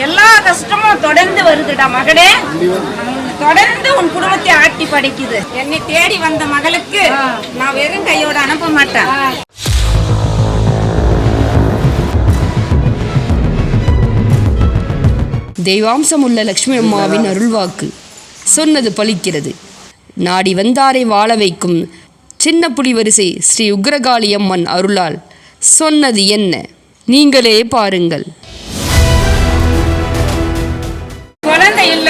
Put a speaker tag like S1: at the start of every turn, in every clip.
S1: எல்லா கஷ்டமும் தொடர்ந்து வருதுடா மகளே. தொடர்ந்து உன் குடும்பத்தை ஆட்டி படைக்குது. என்னை தேடி வந்த மகளுக்கு நான் வெறும் கையோட அனுப்ப மாட்டேன்.
S2: தெய்வாம்சம் உள்ள லட்சுமி அம்மாவின் அருள்வாக்கு சொன்னது பலிக்கிறது. நாடி வந்தாரை வாழ வைக்கும் சின்ன புலி வரிசை ஸ்ரீ உக்ரகாளி அம்மன் அருளால் சொன்னது என்ன, நீங்களே பாருங்கள்.
S1: குழந்தை இல்ல,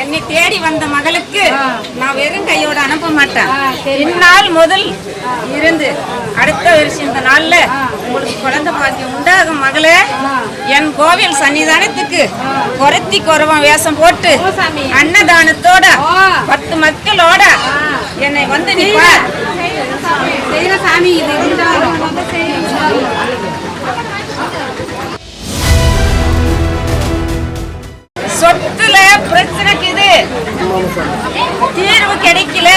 S1: என்னை தேடி வந்த மகளுக்கு நான் வெறும் கையோட அனுப்ப மாட்டேன். இந்நாள் முதல் இருந்து அடுத்த வருஷம் இந்த நாள்ல உங்களுக்கு குழந்தை பாக்கியம் உண்டாகும் மகளே. என் கோவில் சன்னிதானத்துக்கு குறைத்தி குறவன் வேஷம் போட்டு அன்னதானத்தோட 10 மக்களோட என்னை வந்து நிப்பா. சொத்துல பிரச்சனைக்கு இது தீர்வு கிடைக்கல.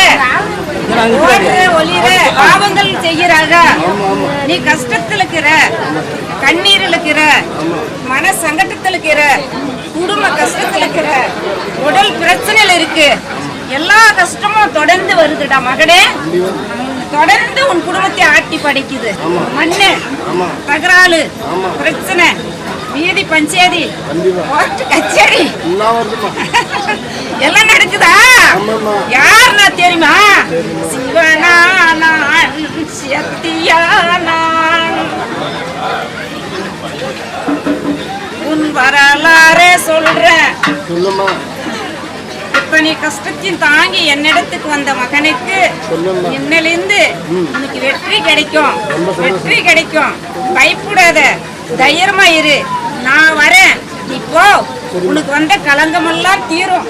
S1: ஒளிர பாவங்கள் செய்யறாங்க. நீ கஷ்டத்துல இருக்கிற, கண்ணீரில் இருக்கிற, மன சங்கடத்துல இருக்கிற, குடும்ப கஷ்டத்துல இருக்கிற, உடல் பிரச்சனையில இருக்கு. எல்லா கஷ்டமும் தொடர்ந்து வருதுடா மகனே. தொடர்ந்து உன் குடும்பத்தை ஆட்டி படைக்குது. மண்ணு தகராறு பிரச்சனை, வீதி பஞ்சாயத்து, கோர்ட் கச்சேரி எல்லாம் நடக்குதா? யார் நான் தெரியுமா? சிவனான சக்தியான உன் வரலாறே சொல்றேன். இத்தனை கஷ்டத்தையும் தாங்கி என்னிடத்துக்கு வந்த மகனுக்கு இன்னிலிருந்து உனக்கு வெற்றி கிடைக்கும், வெற்றி கிடைக்கும். பயப்படாத, தைரியமா இரு. நான் வரேன், நீ போ. உனக்கு வந்த களங்கமெல்லாம் தீரும்.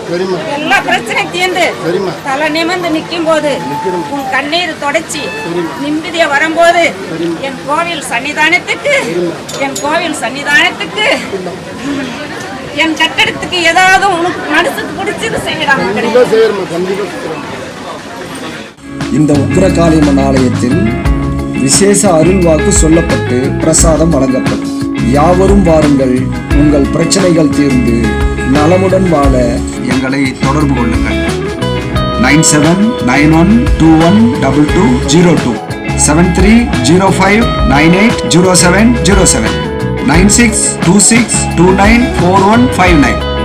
S1: எல்லா பிரச்சனையும் தீர்ந்து தலை நிமிர்ந்து நிற்கும் போது உன் கண்ணீர் தொடச்சி நிம்மதியா வரும்போது என் கோவில் சன்னிதானத்துக்கு, என் கோவில் சன்னிதானத்துக்கு, என் கட்டடத்துக்கு ஏதாவது உனக்கு மனசுக்கு பிடிச்சது செய்யலாம்.
S3: இந்த உக்ரகாளியம்மன் ஆலயத்தில் விசேஷ அருள்வாக்கு சொல்லப்பட்டு பிரசாதம் வழங்கப்படும். யாவரும் வாருங்கள், உங்கள் பிரச்சனைகள் தீர்ந்து நலமுடன் வாழ எங்களை தொடர்பு கொள்ளுங்கள். 9791212202 7305980707 9626294159.